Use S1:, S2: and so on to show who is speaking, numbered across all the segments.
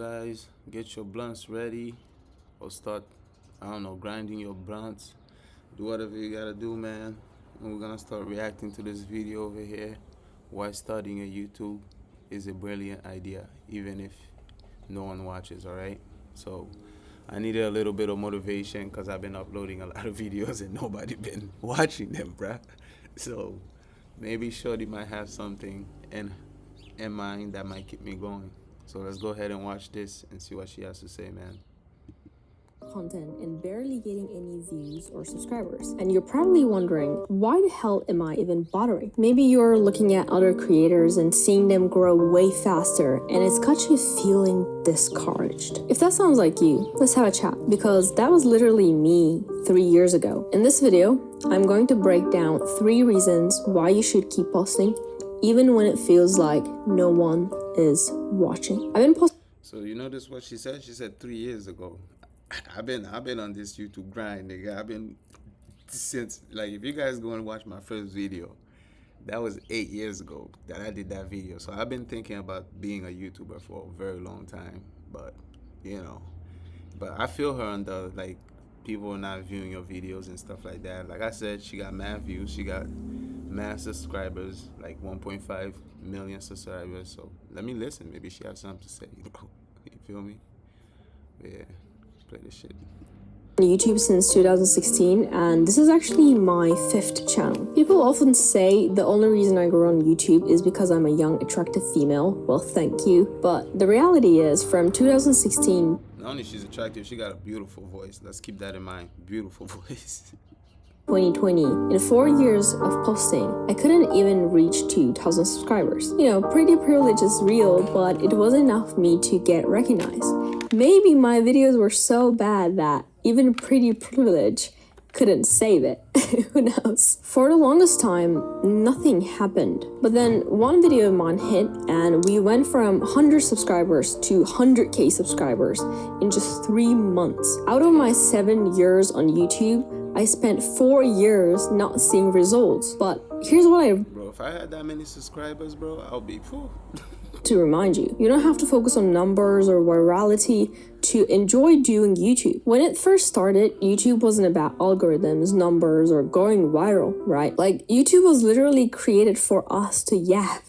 S1: Guys, get your blunts ready or start, I don't know, grinding your blunts. Do whatever you gotta do, man. And we're gonna start reacting to this video over here. Why starting a YouTube is a brilliant idea, even if no one watches, alright? So I needed a little bit of motivation because I've been uploading a lot of videos and nobody been watching them, bruh. So maybe Shorty might have something in mind that might keep me going. So let's go ahead and watch this and see what she has to say, man.
S2: Content and barely getting any views or subscribers. And you're probably wondering, why the hell am I even bothering? Maybe you're looking at other creators and seeing them grow way faster, and it's got you feeling discouraged. If that sounds like you, let's have a chat, because that was literally me 3 years ago. In this video, I'm going to break down 3 reasons why you should keep posting even when it feels like no one is watching. I've been posting.
S1: So you notice what she said? She said 3 years ago. I've been on this YouTube grind, nigga. I've been since, like, if you guys go and watch my first video, that was 8 years ago that I did that video. So I've been thinking about being a YouTuber for a very long time, but but I feel her on the, like, people are not viewing your videos and stuff like that. Like I said, she got mad views, she got mad subscribers, like 1.5 million subscribers. So let me listen. Maybe she has something to say. You feel me? Yeah, play this shit.
S2: On YouTube since 2016, and this is actually my 5th channel. People often say the only reason I grow on YouTube is because I'm a young, attractive female. Well, thank you. But the reality is, from 2016...
S1: Not only she's attractive, she got a beautiful voice. Let's keep that in mind. Beautiful voice.
S2: 2020, in 4 years of posting, I couldn't even reach 2,000 subscribers. You know, pretty privilege is real, but it wasn't enough for me to get recognized. Maybe my videos were so bad that even pretty privilege couldn't save it. Who knows? For the longest time, nothing happened. But then one video of mine hit, and we went from 100 subscribers to 100k subscribers in just 3 months. Out of my 7 years on YouTube, I spent 4 years not seeing results. But here's what
S1: Bro, if I had that many subscribers, bro, I'll be
S2: to remind you. You don't have to focus on numbers or virality to enjoy doing YouTube. When it first started, YouTube wasn't about algorithms, numbers, or going viral, right? Like, YouTube was literally created for us to yap.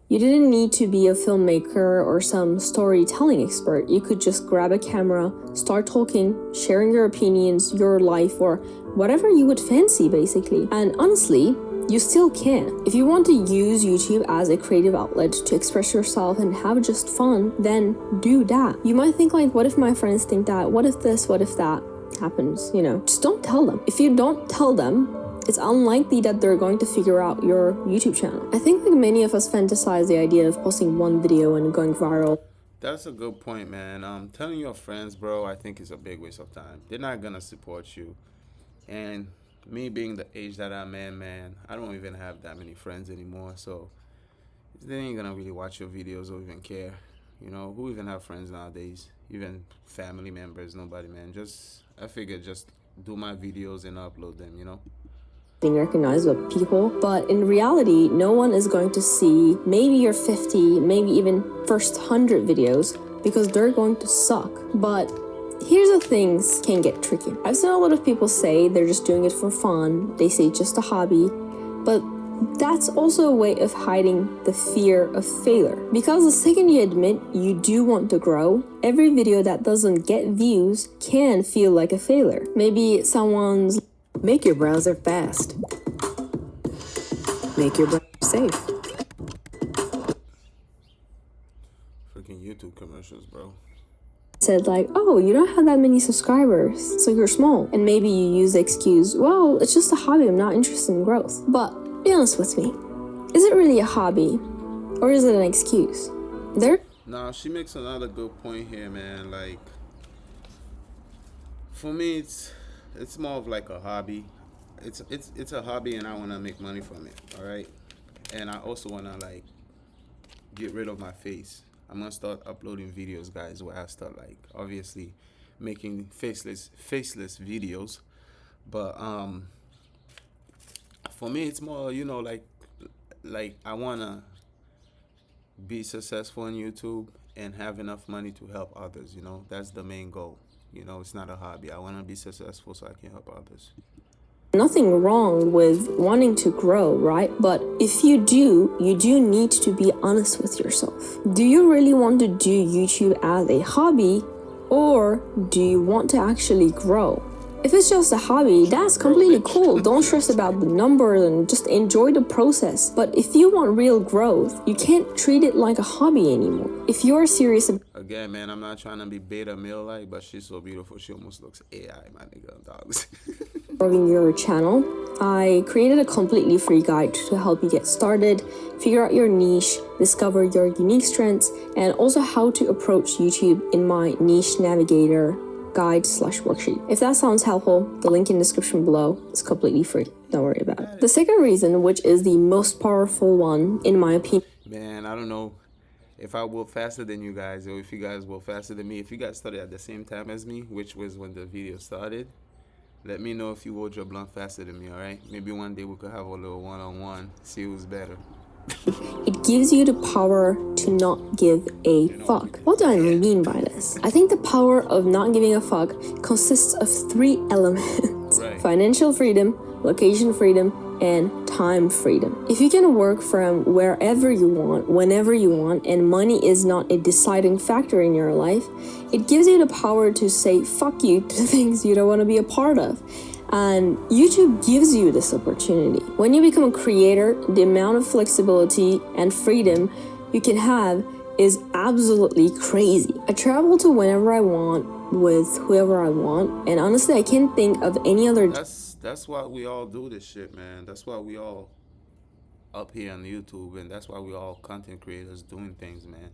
S2: You didn't need to be a filmmaker or some storytelling expert. You could just grab a camera, start talking, sharing your opinions, your life, or whatever you would fancy, basically. And honestly, you still can. If you want to use YouTube as a creative outlet to express yourself and have just fun, then do that. You might think, like, what if my friends think that? What if this? What if that happens? You know, just don't tell them. If you don't tell them, it's unlikely that they're going to figure out your YouTube channel. I think, like, many of us fantasize the idea of posting one video and going viral.
S1: That's a good point, man. Telling your friends, bro, I think is a big waste of time. They're not gonna support you. And me being the age that I'm in, man, I don't even have that many friends anymore. So they ain't gonna really watch your videos or even care. You know, who even have friends nowadays? Even family members, nobody, man. I figured just do my videos and upload them, you know?
S2: Being recognized by people, but in reality, no one is going to see maybe your 50, maybe even first 100 videos, because they're going to suck. But here's the things can get tricky. I've seen a lot of people say they're just doing it for fun. They say it's just a hobby, but that's also a way of hiding the fear of failure. Because the second you admit you do want to grow, every video that doesn't get views can feel like a failure. Maybe someone's...
S3: Make your browser fast. Make your browser safe.
S1: Freaking YouTube commercials, bro.
S2: said, like, oh, you don't have that many subscribers, so you're small. And maybe you use the excuse, well, it's just a hobby, I'm not interested in growth. But be honest with me, is it really a hobby, or is it an excuse?
S1: Now, she makes another good point here, man. Like, for me, it's more of like a hobby. It's a hobby, and I want to make money from it, all right? And I also want to, like, get rid of my face. I'm gonna start uploading videos, guys, where I start, like, obviously making faceless videos. But for me, it's more, you know, like I wanna be successful on YouTube and have enough money to help others. You know, that's the main goal. You know, it's not a hobby. I want to be successful so I can help others.
S2: Nothing wrong with wanting to grow, right? But if you do need to be honest with yourself. Do you really want to do YouTube as a hobby, or do you want to actually grow? If it's just a hobby, that's completely cool. Don't stress about the numbers and just enjoy the process. But if you want real growth, you can't treat it like a hobby anymore. If you're serious about
S1: Again, man, I'm not trying to be beta male like, but she's so beautiful. She almost looks AI, my nigga, dogs.
S2: growing your channel, I created a completely free guide to help you get started, figure out your niche, discover your unique strengths, and also how to approach YouTube in my niche navigator guide/worksheet. If that sounds helpful, the link in the description below is completely free. Don't worry about it. The second reason, which is the most powerful one in my opinion,
S1: Man, I don't know if I will faster than you guys, or if you guys will faster than me. If you guys started at the same time as me, which was when the video started, let me know if you rolled your blunt faster than me, alright? Maybe one day we could have a little one-on-one, see who's better.
S2: it gives you the power to not give a fuck. What do I mean by this? I think the power of not giving a fuck consists of 3 elements.
S1: Right.
S2: Financial freedom, location freedom, and time freedom. If you can work from wherever you want, whenever you want, and money is not a deciding factor in your life, it gives you the power to say fuck you to things you don't want to be a part of. And YouTube gives you this opportunity. When you become a creator, the amount of flexibility and freedom you can have is absolutely crazy. I travel to whenever I want with whoever I want, and honestly, I can't think of any other.
S1: That's why we all do this shit, man. That's why we all up here on YouTube, and that's why we all content creators doing things, man.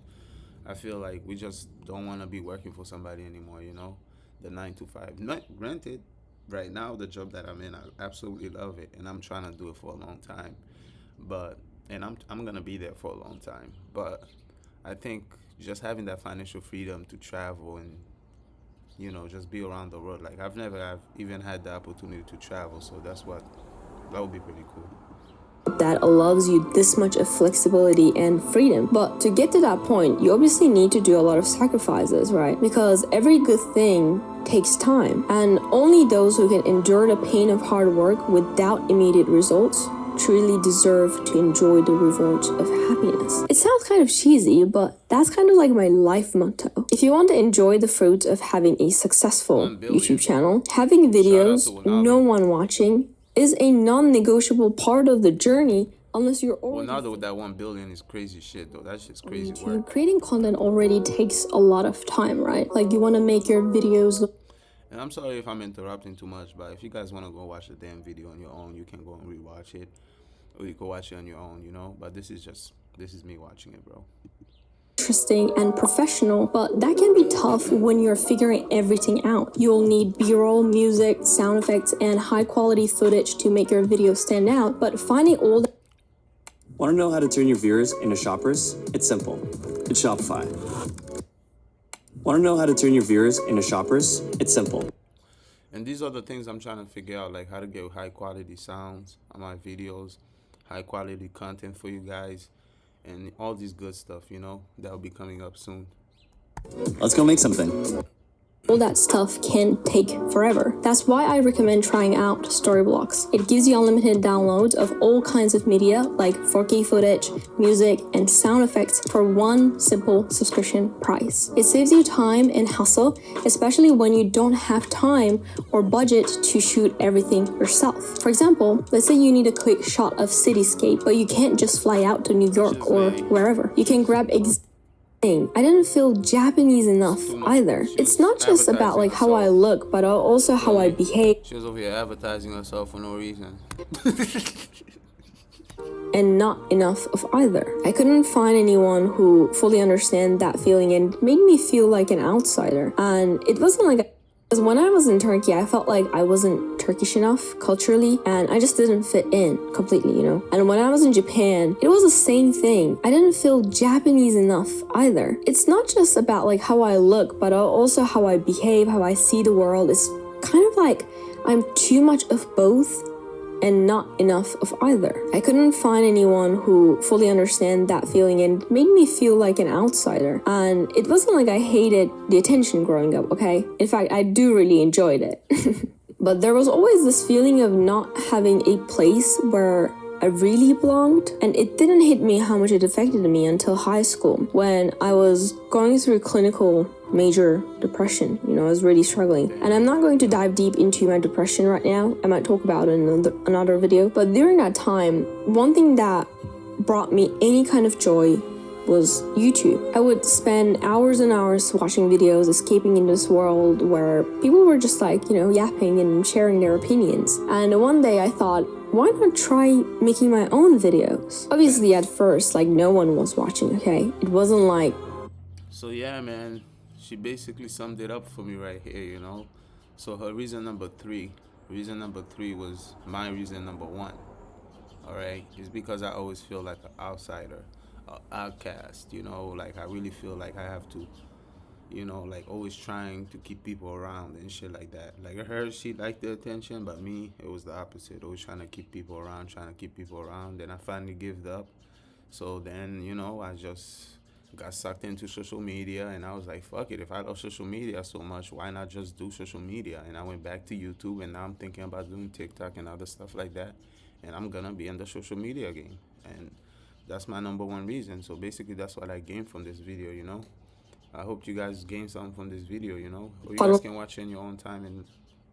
S1: I feel like we just don't want to be working for somebody anymore, you know? The 9 to 5. Not granted, right now the job that I'm in, I absolutely love it, and I'm trying to do it for a long time. And I'm gonna be there for a long time. But I think just having that financial freedom to travel and, you know, just be around the world. Like, I've even had the opportunity to travel, so that would be pretty cool.
S2: That allows you this much of flexibility and freedom. But to get to that point, you obviously need to do a lot of sacrifices, right? Because every good thing takes time, and only those who can endure the pain of hard work without immediate results truly deserve to enjoy the rewards of happiness. It sounds kind of cheesy, but that's kind of like my life motto. If you want to enjoy the fruits of having a successful YouTube channel, having videos, no one watching is a non-negotiable part of the journey, unless you're already...
S1: Well, now that 1 billion is crazy shit, though. That shit's crazy work.
S2: Creating content already takes a lot of time, right? Like, you want to make your videos look...
S1: And I'm sorry if I'm interrupting too much, but if you guys want to go watch the damn video on your own, you can go and rewatch it, or you can watch it on your own, you know? But this is me watching it, bro.
S2: Interesting and professional, but that can be tough when you're figuring everything out. You'll need b-roll, music, sound effects, and high-quality footage to make your video stand out, but finding all that...
S4: Want to know how to turn your viewers into shoppers? It's simple. It's Shopify. Want to know how to turn your viewers into shoppers? It's simple.
S1: And these are the things I'm trying to figure out, like how to get high quality sounds on my videos, high quality content for you guys, and all this good stuff, you know, that will be coming up soon.
S4: Let's go make something.
S2: All that stuff can take forever. That's why I recommend trying out Storyblocks. It gives you unlimited downloads of all kinds of media like 4K footage, music, and sound effects for one simple subscription price. It saves you time and hustle, especially when you don't have time or budget to shoot everything yourself. For example, let's say you need a quick shot of cityscape, but you can't just fly out to New York or wherever. You can grab I didn't feel Japanese enough either. It's not just about like how I look, but also how I behave.
S1: She was over here advertising herself for no reason.
S2: And not enough of either. I couldn't find anyone who fully understand that feeling, and it made me feel like an outsider. And it wasn't like... Because when I was in Turkey, I felt like I wasn't Turkish enough culturally, and I just didn't fit in completely, you know? And when I was in Japan, it was the same thing. I didn't feel Japanese enough either. It's not just about like how I look, but also how I behave, how I see the world. It's kind of like I'm too much of both, and not enough of either. I couldn't find anyone who fully understand that feeling, and it made me feel like an outsider. And it wasn't like I hated the attention growing up, okay? In fact, I do really enjoyed it. But there was always this feeling of not having a place where I really belonged, and it didn't hit me how much it affected me until high school, when I was going through clinical major depression. I was really struggling. And I'm not going to dive deep into my depression right now. I might talk about it in another video. But during that time, one thing that brought me any kind of joy was YouTube. I would spend hours and hours watching videos, escaping in this world where people were just like, yapping and sharing their opinions. And one day I thought, why not try making my own videos? Obviously at first, no one was watching, okay? It wasn't like...
S1: So yeah, man, she basically summed it up for me right here, So her reason number three was my reason number one. All right, it's because I always feel like an outsider, an outcast. I really feel like I have to, always trying to keep people around and shit like that. Like her, she liked the attention, but me, it was the opposite. Always trying to keep people around. Then I finally gave up. So then, I just got sucked into social media, and I was like, fuck it. If I love social media so much, why not just do social media? And I went back to YouTube, and now I'm thinking about doing TikTok and other stuff like that. And I'm gonna be in the social media game. And that's my number one reason. So basically, that's what I gained from this video, I hope you guys gain something from this video, Or you guys can watch it in your own time and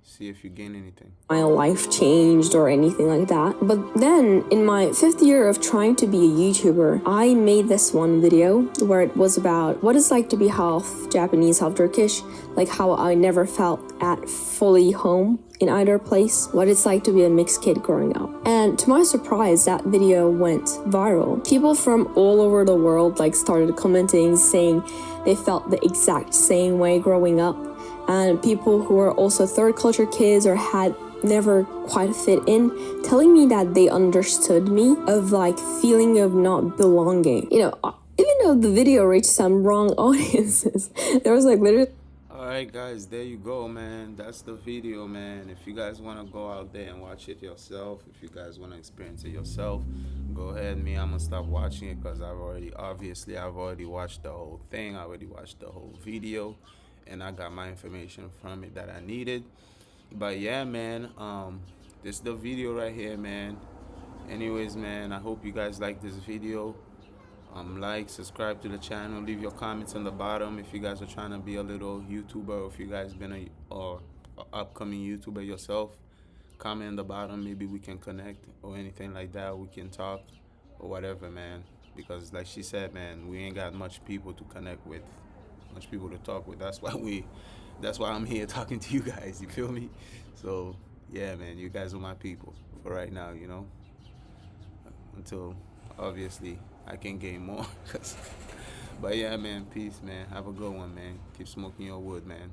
S1: see if you gain anything.
S2: My life changed or anything like that. But then in my 5th year of trying to be a YouTuber, I made this one video where it was about what it's like to be half Japanese, half Turkish, like how I never felt at fully home in either place, what it's like to be a mixed kid growing up. And to my surprise, that video went viral. People from all over the world started commenting, saying they felt the exact same way growing up. And people who are also third culture kids or had never quite fit in, telling me that they understood me of feeling of not belonging. Even though the video reached some wrong audiences, there was literally...
S1: Alright guys, there you go, man. That's the video, man. If you guys want to go out there and watch it yourself, if you guys want to experience it yourself, go ahead. Me, I'm gonna stop watching it because I've already watched the whole thing. I already watched the whole video, and I got my information from it that I needed. But yeah, man, this is the video right here, man. Anyways, man, I hope you guys like this video. Like, subscribe to the channel, leave your comments on the bottom if you guys are trying to be a little YouTuber, or if you guys been a upcoming YouTuber yourself. Comment on the bottom, maybe we can connect or anything like that. We can talk or whatever, man, because like she said, man, we ain't got much people to connect with, much people to talk with. That's why I'm here talking to you guys, you feel me? So yeah, man, you guys are my people for right now, until obviously I can gain more. But yeah, man, peace, man. Have a good one, man. Keep smoking your wood, man.